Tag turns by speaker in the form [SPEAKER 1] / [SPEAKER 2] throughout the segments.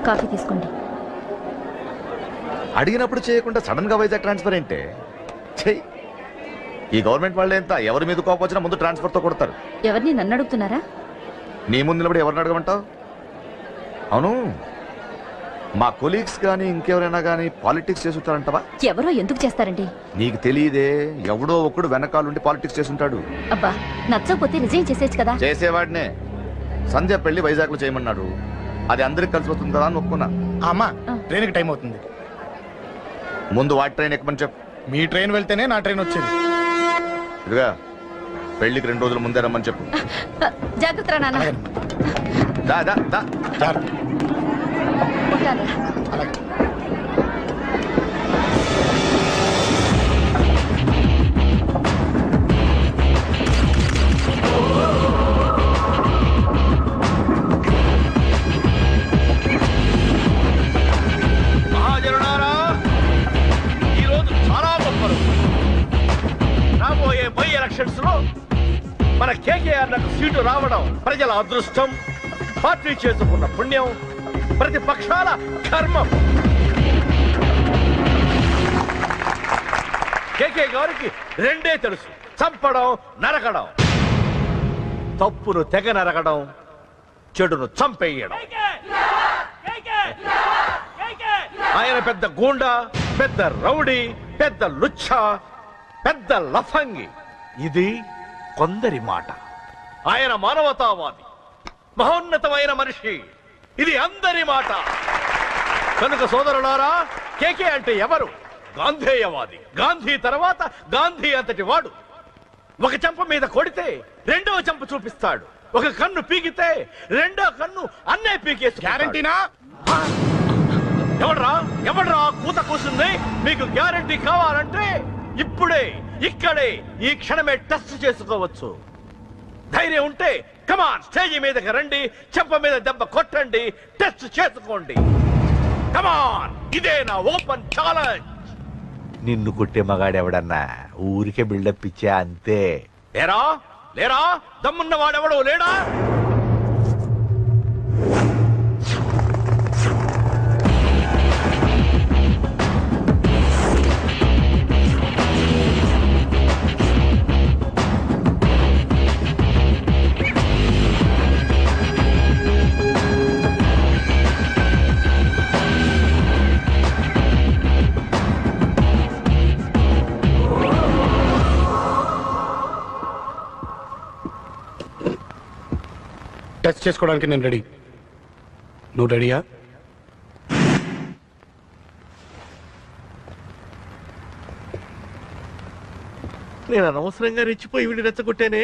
[SPEAKER 1] Coffee తీసుకోండి.
[SPEAKER 2] అడిగినప్పుడు చేయకుండా సడన్ గా వైజాగ్ ట్రాన్స్ఫర్ ఏంటే? చెయ్యి. ఈ గవర్నమెంట్ వాళ్ళే ఎంత, ఎవరి మీద కోపం వచ్చినా ముందు ట్రాన్స్ఫర్ తో కొడతారు.
[SPEAKER 1] ఎవరిని నన్ను అడుగుతున్నారా?
[SPEAKER 2] నీ ముందు నిలబడి ఎవరిని అడగమంటావు? అవును, మా కొలీగ్స్ కానీ ఇంకెవరైనా కానీ పాలిటిక్స్ చేస్తుంటారంటవా?
[SPEAKER 1] ఎవరో ఎందుకు చేస్తారండి?
[SPEAKER 2] నీకు తెలియదే, ఎవడో ఒకడు వెనకాలండి పాలిటిక్స్ చేస్తుంటాడు.
[SPEAKER 1] అబ్బా, నచ్చకపోతే రిజైన్ చేసేచ్చు కదా.
[SPEAKER 2] చేసేవాడినే. సంధ్య పెళ్లి వైజాగ్ లో చేయమన్నాడు. అది అందరికి కలిసి వస్తుంది కదా అని ఒప్పుకున్నా.
[SPEAKER 3] అమ్మా, ట్రైన్కి టైం అవుతుంది.
[SPEAKER 2] ముందు వాటి ట్రైన్ ఎక్కమని చెప్పు.
[SPEAKER 3] మీ ట్రైన్ వెళ్తేనే నా ట్రైన్ వచ్చేది.
[SPEAKER 2] ఇదిగా పెళ్లికి 2 రోజుల ముందే రమ్మని చెప్పు.
[SPEAKER 1] జాగ్రత్త రా నాన్న.
[SPEAKER 2] దా దా దా.
[SPEAKER 1] ఉంటాను.
[SPEAKER 3] అలాగే.
[SPEAKER 4] మహాజనులారా, ఈరోజు చాలా గొప్ప రోజు. రాబోయే బై ఎలక్షన్స్ లో మన కేకేఆర్ నాకు సీటు రావడం ప్రజల అదృష్టం, పార్టీ చేసుకున్న పుణ్యం, ప్రతిపక్షాల కర్మం. కేకే గారికి రెండే తెలుసు: చంపడం, నరకడం. తప్పును తెగ నరకడం, చెడును చంపేయడం. ఆయన పెద్ద గూండా, పెద్ద రౌడీ, పెద్ద లుచ్చ, పెద్ద లఫంగి. ఇది కొందరి మాట. ఆయన మానవతావాది, మహోన్నతమైన మనిషి. ఇది అందరి మాట. కనుక సోదరులారా, కేకే అంటే ఎవరు? గాంధేయవాది. గాంధీ తర్వాత గాంధీ అంతటి వాడు. ఒక చెంప మీద కొడితే రెండవ చెంప చూపిస్తాడు. ఒక కన్ను పీకితే రెండో కన్ను అన్నే పీకేసి.
[SPEAKER 3] గ్యారంటీనా?
[SPEAKER 4] ఎవడ్రా కూత కూసింది? మీకు గ్యారంటీ కావాలంటే ఇప్పుడే, ఇక్కడే, ఈ క్షణమే టెస్ట్ చేసుకోవచ్చు. ధైర్యం ఉంటే కమాన్, స్టేజీ మీదకి రండి, చెంప మీద దెబ్బ కొట్టండి, టెస్ట్ చేసుకోండి. కమాన్, ఇదే నా ఓపెన్ ఛాలెంజ్.
[SPEAKER 5] నిన్ను కొట్టే మగాడెవడన్నా ఊరికే బిల్డప్ ఇచ్చా అంతే.
[SPEAKER 4] లేరా లేరా దమ్మున్న వాడెవడో లేడా?
[SPEAKER 3] టెస్ట్ చేసుకోవడానికి నేను రెడీ. నువ్వు రెడీయా?
[SPEAKER 4] నేను అనవసరంగా రెచ్చిపోయి వీడిని రెచ్చగొట్టానే.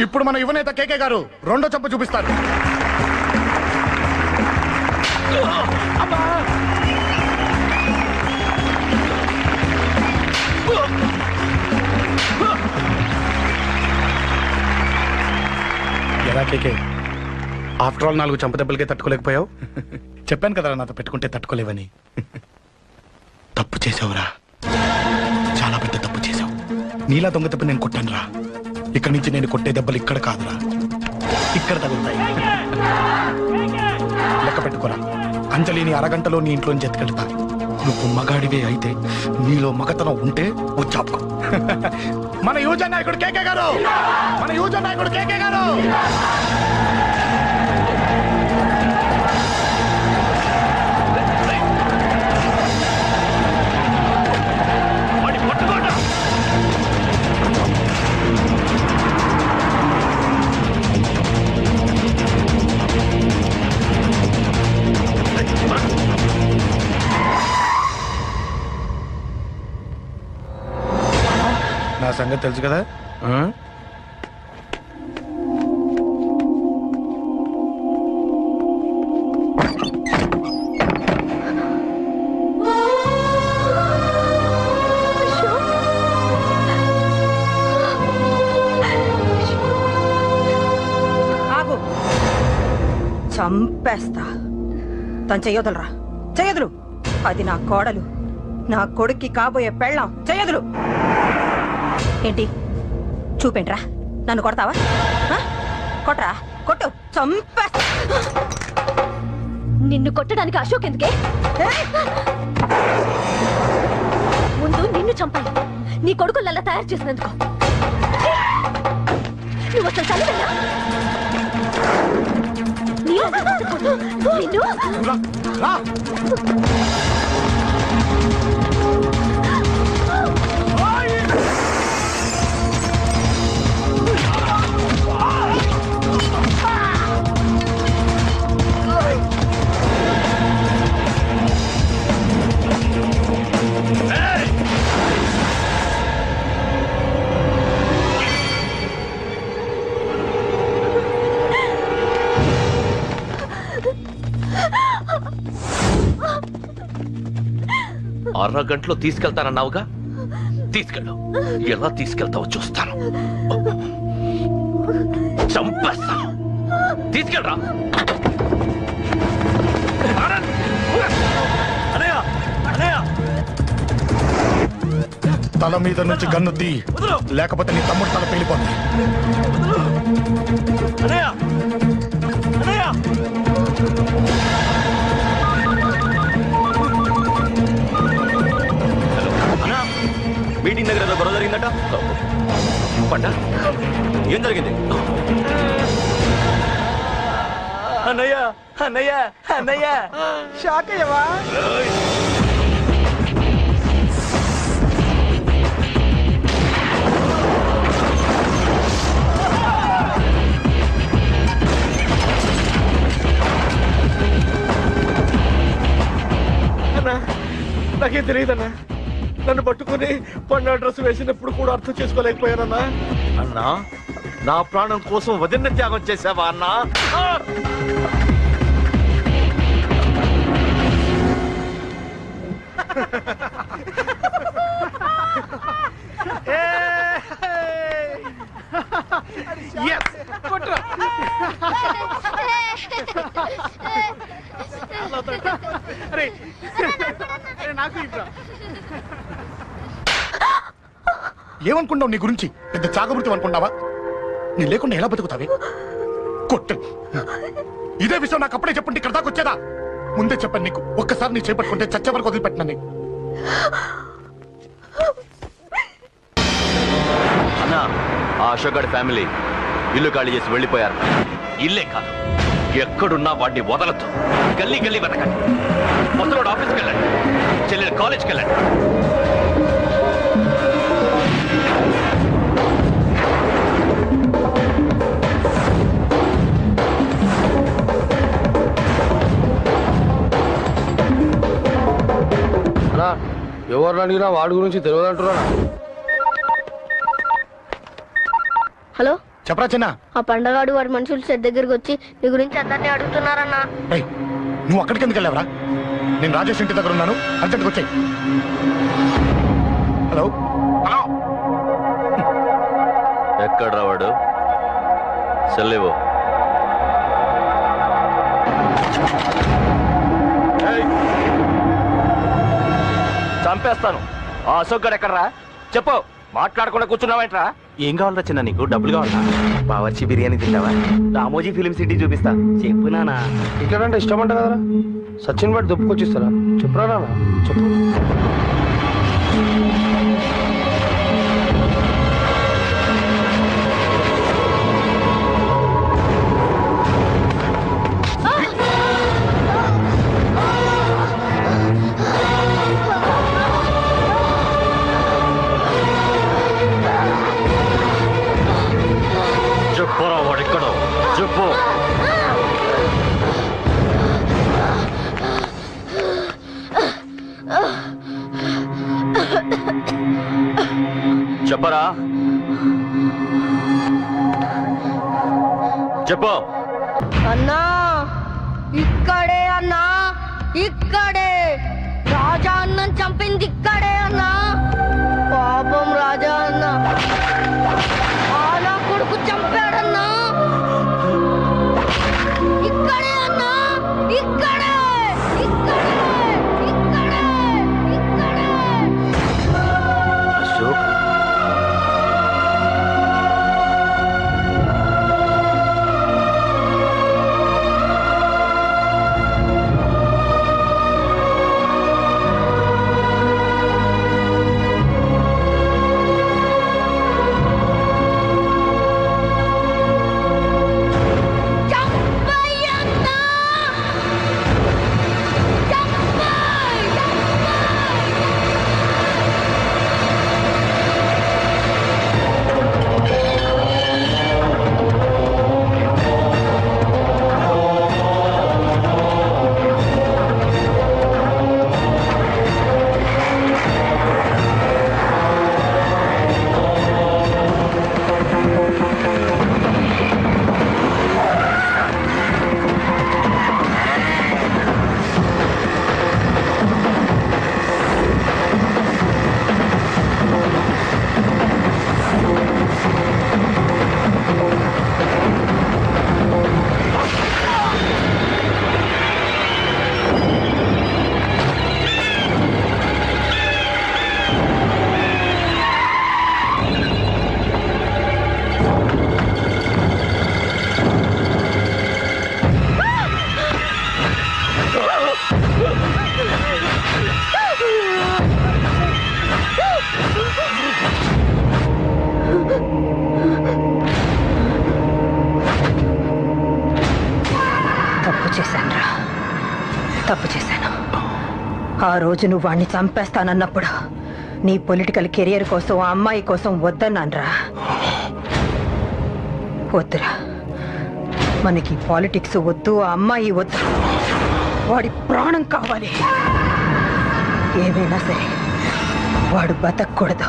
[SPEAKER 3] ఇప్పుడు మన యువనేత కేకే గారు రెండో చెంప చూపిస్తారు. ఎలా కేకే, ఆఫ్టర్ ఆల్ 4 చెంప దెబ్బలకే తట్టుకోలేకపోయావు? చెప్పాను కదా నాతో పెట్టుకుంటే తట్టుకోలేవని. తప్పు చేసావురా, చాలా పెద్ద తప్పు చేసావు. నీలా దొంగ దెబ్బ నేను కొట్టాను రా. ఇక్కడి నుంచి నేను కొట్టే దెబ్బలు ఇక్కడ కాదురా, ఇక్కడ తగులుతాయి. లెక్క పెట్టుకోరా, అంజలిని అరగంటలో నీ ఇంట్లోంచి ఎత్తుకెళ్తా. నువ్వు మగాడివే అయితే, నీలో మగతనం ఉంటే వచ్చాపుకో. మన యువజన నాయకుడు కేకే గారు, మన యువజన నాయకుడు కేకే గారు. నా సంగతి తెలుసు కదా.
[SPEAKER 6] చంపేస్తా. తను చెయ్యొదలరా, చెయ్యొదలు. అది నా కోడలు. నా కొడుక్కి కాబోయే పెళ్ళాం చెయ్యదులు. ఏంటి చూపేంట్రా? నన్ను కొడతావా? కొట్రా, కొట్టు, చంపే.
[SPEAKER 1] నిన్ను కొట్టడానికి అశోక్ ఎందుకే? ముందు నిన్ను చంపాలి, నీ కొడుకులలా తయారు చేసినందుకు. నువ్వు అసలు చదివేనా? నిన్ను
[SPEAKER 4] అరగంటలో తీసుకెళ్తానన్నావుగా, తీసుకెళ్ళు. ఎలా తీసుకెళ్తావో చూస్తాను. చంపేస్తాను. తీసుకెళ్ళరా.
[SPEAKER 3] తల మీద నుంచి గన్ను తీ, లేకపోతే నీ తమ్ముడు తల పేలిపోతుంది.
[SPEAKER 7] మీటింగ్ దగ్గర ఏదో గొడవ జరిగిందట. పంట ఏం జరిగింది?
[SPEAKER 5] అన్నయ్య అన్నయ్య అన్నయ్య షాక్ అయ్యవా?
[SPEAKER 4] అన్నా నాకేం తెలియదన్నా. నన్ను పట్టుకుని పండు డ్రెస్ వేసినప్పుడు కూడా అర్థం చేసుకోలేకపోయానన్నా. అన్నా, నా ప్రాణం కోసం వదిన త్యాగం చేసావా అన్నా?
[SPEAKER 3] ఏమనుకున్నావు? నీ గురించి పెద్ద చాగమృతి అనుకున్నావా? నీ లేకుండా ఎలా బతుకుతావే? కొట్టు. ఇదే విషయం నాకు అప్పుడే చెప్పండి, ఇక్కడ దాకా వచ్చేదా? ముందే చెప్పండి నీకు. ఒక్కసారి నీ చేపట్టుకుంటే చచ్చే వరకు వదిలిపెట్టినా నీకు.
[SPEAKER 7] అన్నా, ఆ అశోక్ గారి ఫ్యామిలీ ఇల్లు ఖాళీ చేసి వెళ్ళిపోయారు.
[SPEAKER 4] ఇల్లే కాదు, ఎక్కడున్నా వాడిని వదలద్దు. గల్లీ గల్లీ వెతకండి. ముసలోడు ఆఫీస్కి వెళ్ళండి, చెల్లెలు కాలేజ్కి వెళ్ళండి.
[SPEAKER 8] ఎవరు అడిగినా వాడి గురించి తెలియదంటున్నా.
[SPEAKER 9] హలో,
[SPEAKER 3] చెప్పరా చిన్న?
[SPEAKER 9] ఆ పండగాడు వాడి మనుషులు సెట్ దగ్గరికి వచ్చి నీ గురించి అందరినీ అడుగుతున్నారన్నా.
[SPEAKER 3] నువ్వు అక్కడికి ఎందుకు వెళ్ళావరా? నేను రాజేష్ ఇంటి దగ్గర ఉన్నాను, అర్జెంట్గా వచ్చాయి. హలో హలో,
[SPEAKER 7] ఎక్కడ రావాడు? సెల్లేవో.
[SPEAKER 8] చంపేస్తాను. ఆ అశోక్ గడు ఎక్కడరా? చెప్పు. మాట్లాడకుండా కూర్చున్నావేంట్రా?
[SPEAKER 7] ఏం కావాలరా చిన్న? నీకు డబ్బులు కావాలా? బావర్చి బిర్యానీ తింటావా? రామోజీ ఫిలిం సిటీ చూపిస్తా. చెప్పు నానా.
[SPEAKER 8] ఇక్కడ అంటే ఇష్టం అంట కదరా? సచిన్ బట్టి దుప్పుకొచ్చిస్తారా? చెప్పురా నాన్న, చెప్పు.
[SPEAKER 7] చెప్పురా వాడెక్కడో చెప్పు. చెప్పరా, చెప్పు.
[SPEAKER 9] అన్నా ఇక్కడే అన్నా, ఇక్కడే. రాజా అన్నం చంపింది ఇక్కడే అన్నా. పాపం రాజా అన్న ఆనా కొడుకు చంపాడన్నా. ఇక్కడే అన్నా, ఇక్కడే, ఇక్కడే, ఇక్కడే, ఇక్కడే.
[SPEAKER 6] తప్పు చేశాను. ఆ రోజు నువ్వు వాణ్ణి చంపేస్తానన్నప్పుడు నీ పొలిటికల్ కెరియర్ కోసం ఆ అమ్మాయి కోసం వద్దన్నానరా. వద్దురా, మనకి పాలిటిక్స్ వద్దు, ఆ అమ్మాయి వద్దు, వాడి ప్రాణం కావాలి. ఏమైనా సరే వాడు బతకూడదు,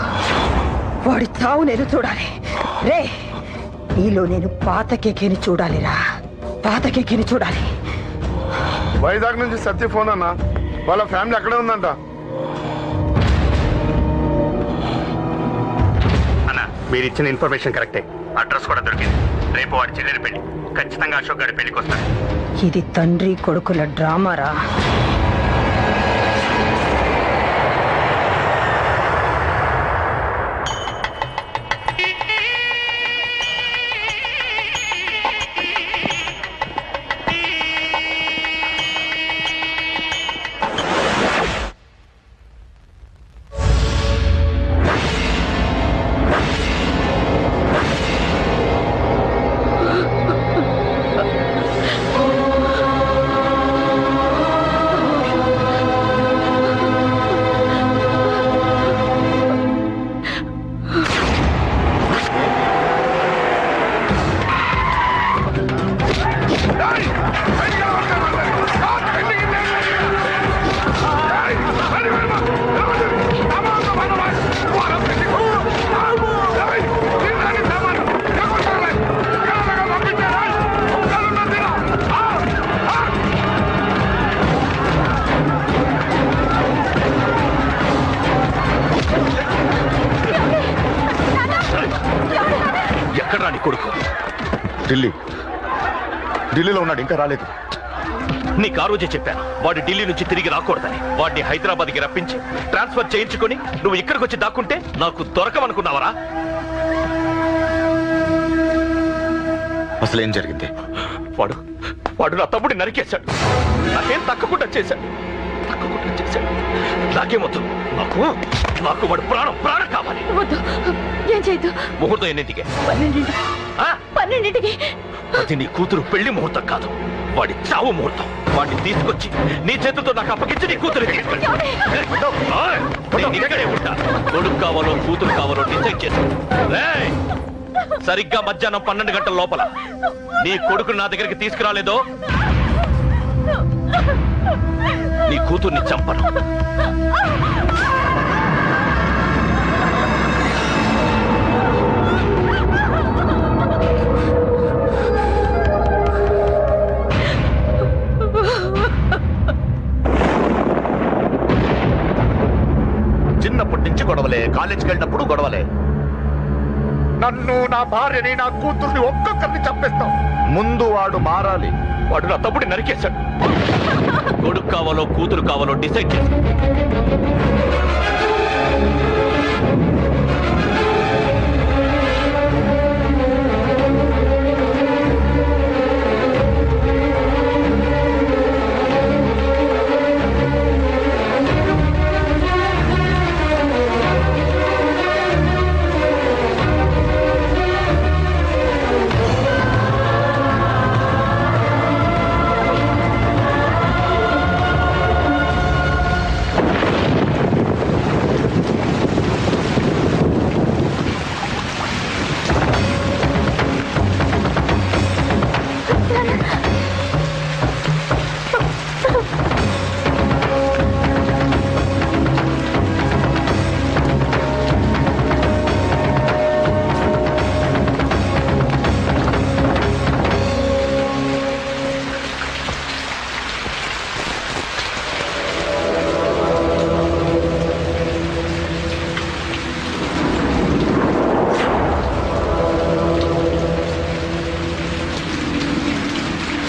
[SPEAKER 6] వాడి చావు నేను చూడాలి. రే, ఈలో నేను పాతకేకేని చూడాలిరా, పాతకేకేని చూడాలి.
[SPEAKER 8] వైజాగ్ నుంచి సత్య ఫోన్ అన్న, వాళ్ళ ఫ్యామిలీ అక్కడే ఉందంట.
[SPEAKER 3] అన్న, మీరు ఇచ్చిన ఇన్ఫర్మేషన్ కరెక్టే. అడ్రస్ కూడా దొరికింది. రేపు వాడి చెల్లెలి పెళ్లి. ఖచ్చితంగా అశోక్ గారి పెళ్లికి వస్తాడు.
[SPEAKER 6] ఇది తండ్రి కొడుకుల డ్రామారా.
[SPEAKER 2] ఢిల్లీలో ఉన్నాడు, ఇంకా రాలేదు.
[SPEAKER 4] నీకు ఆ రోజే చెప్పాను వాడు ఢిల్లీ నుంచి తిరిగి రాకూడదని. వాడిని హైదరాబాద్కి రప్పించి ట్రాన్స్ఫర్ చేయించుకొని నువ్వు ఇక్కడికి వచ్చి దాక్కుంటే నాకు దొరకమనుకున్నావరా?
[SPEAKER 2] అసలు ఏం జరిగింది?
[SPEAKER 4] వాడు వాడు నా తమ్ముడిని నరికేశాడు. నాకేం తక్కకుండా చేశాడు. నాకేమొద్దు. నాకు వాడు ప్రాణం కావాలి.
[SPEAKER 1] ఏం చేయొద్దు.
[SPEAKER 4] ముహూర్తం ఎన్నింటికి?
[SPEAKER 1] 12ంటికి.
[SPEAKER 4] అది నీ కూతురు పెళ్లి ముహూర్తం కాదు, వాడి చావు ముహూర్తం. వాడిని తీసుకొచ్చి నీ చేతులతో నాకు అప్పగించి నీ కూతురు ఇక్కడే ఉంటా. కొడుకు కావాలో కూతురు కావాలో డిసైడ్ చేసి సరిగ్గా మధ్యాహ్నం 12 గంటల లోపల నీ కొడుకు నా దగ్గరికి తీసుకురాలేదో నీ కూతుర్ని చంపను.
[SPEAKER 2] చిన్నప్పటి నుంచి గొడవలే, కాలేజీకి వెళ్ళినప్పుడు గొడవలే. నన్ను, నా భార్యని, నా కూతుర్ని ఒక్కొక్కరిని చంపేస్తాం. ముందు వాడు మారాలి.
[SPEAKER 4] వాడు నా తమ్ముడిని నరికేశాడు. కొడుకు కావాలో కూతురు కావాలో డిసైడ్ చేసి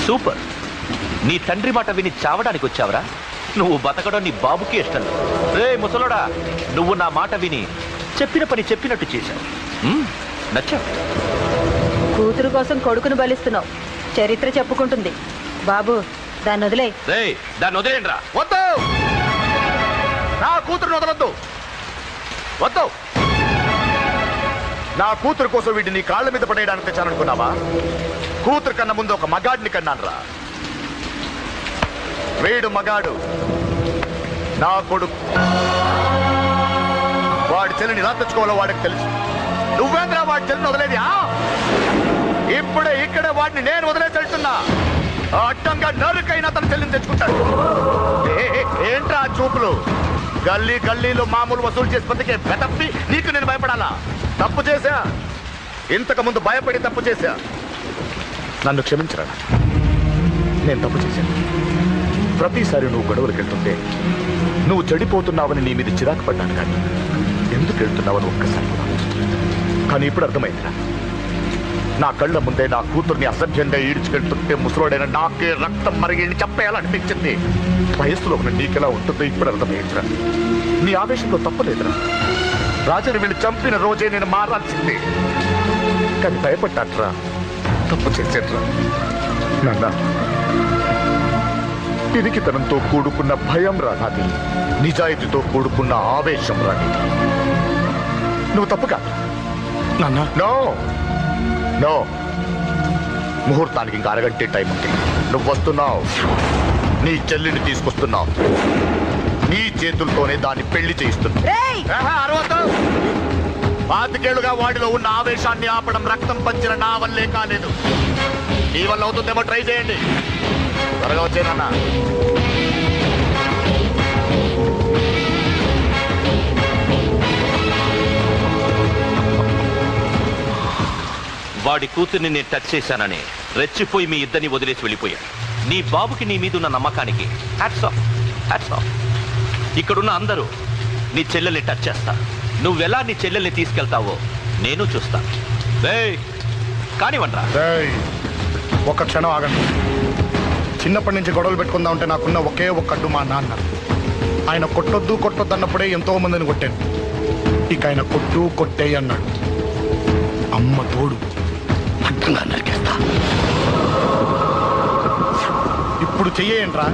[SPEAKER 4] సూపర్. నీ తండ్రి మాట విని చావడానికి వచ్చావరా? నువ్వు బతకడం నీ బాబుకి ఇష్టం లేదు. రే ముసలోడా, నువ్వు నా మాట విని చెప్పిన పని చెప్పినట్టు చేశావు. నచ్చా.
[SPEAKER 6] కూతురు కోసం కొడుకును బలిస్తున్నావు. చరిత్ర చెప్పుకుంటుంది. బాబు, దాన్ని వదిలే.
[SPEAKER 4] రే, దాన్ని వదిలేండ్రా.
[SPEAKER 2] వద్దు, నా కూతురుని వదలొద్దు. వద్దు. నా కూతురు కోసం వీటిని నీ కాళ్ళ మీద పడేయడానికి తెచ్చాననుకున్నావా? కూతురు కన్నా ముందు ఒక మగాడిని కన్నాను రా. వీడు మగాడు, నా కొడుకు. వాడి చెల్లిని ఎలా తెచ్చుకోవాలో వాడికి తెలుసు. నువ్వేంద్రా వాడి చెల్లిని వదిలేది? ఇప్పుడే ఇక్కడే వాడిని నేను వదిలేసి వెళ్తున్నా. అడ్డంగా నరుకైనా తన చెల్లిని తెచ్చుకుంటాడు. ఏంట్రా చూపులు? గల్లీ గల్లీలో మామూలు వసూలు చేసి బతికే బెదప్పి నీకు నేను భయపడాలా? తప్పు చేశా, ఇంతకు ముందు భయపడి తప్పు చేశా. నన్ను క్షమించరా. నేను తప్పు చేశాను. ప్రతిసారి నువ్వు గొడవలకు వెళ్తుంటే నువ్వు చెడిపోతున్నావని నీ మీద చిరాకు పడ్డాను, కానీ ఎందుకు వెళ్తున్నావని ఒక్కసారి కూడా. కానీ ఇప్పుడు అర్థమైందిరా, నా కళ్ళ ముందే నా కూతుర్ని అసభ్యంగా ఈడ్చుకెళ్తుంటే ముసలోడైన నాకే రక్తం మరిగి చంపేయాలనిపించింది. వయస్సులో ఉన్న నీకెలా ఉంటుందో ఇప్పుడు అర్థమైందిరా. నీ ఆవేశంలో తప్పలేదురా. రాజని వీళ్ళు చంపిన రోజే నేను మారాల్సింది, కానీ భయపడ్డాట్రా. తప్పు చేసేట్రా నాన్న. పిరికితనంతో కూడుకున్న భయం రా నాది, నిజాయితీతో కూడుకున్న ఆవేశం రా నీది. నువ్వు తప్పు కాదు
[SPEAKER 3] నాన్న.
[SPEAKER 2] నో నో, ముహూర్తానికి ఇంకా అరగంటే టైం ఉంది. నువ్వు వస్తున్నావు, నీ చెల్లిని తీసుకొస్తున్నావు, నీ చేతులతోనే దాన్ని పెళ్లి చేయిస్తున్నావు. 25 ఏళ్లుగా వాడిలో ఉన్న ఆవేశాన్ని ఆపడం రక్తం పంచిన నా వల్లే కాలేదు. నీ వల్ల అవుతుందేమో ట్రై చేయండి. త్వరగా వచ్చేనన్నా.
[SPEAKER 10] వాడి కూతుర్ని నేను టచ్ చేశానని రెచ్చిపోయి మీ ఇద్దరిని వదిలేసి వెళ్ళిపోయాడు. నీ బాబుకి నీ మీద ఉన్న నమ్మకానికి హ్యాట్స్ ఆఫ్, హ్యాట్స్ ఆఫ్. ఇక్కడున్న అందరూ నీ చెల్లెల్ని టచ్ చేస్తారు. నువ్వెలా నీ చెల్లెల్ని తీసుకెళ్తావో నేను చూస్తాను. కానివ్వండ్రా.
[SPEAKER 3] ఒక క్షణం ఆగండి. చిన్నప్పటి నుంచి గొడవలు పెట్టుకుందా ఉంటే నాకున్న ఒకే ఒక అడ్డు మా నాన్న. ఆయన కొట్టొద్దు కొట్టొద్దు అన్నప్పుడే ఎంతో మందిని కొట్టాను. ఇక ఆయన కొట్టు కొట్టే అన్నాడు. అమ్మ తోడు అడ్డంగా నరికేస్తా. ఇప్పుడు చెయ్యేంట్రా?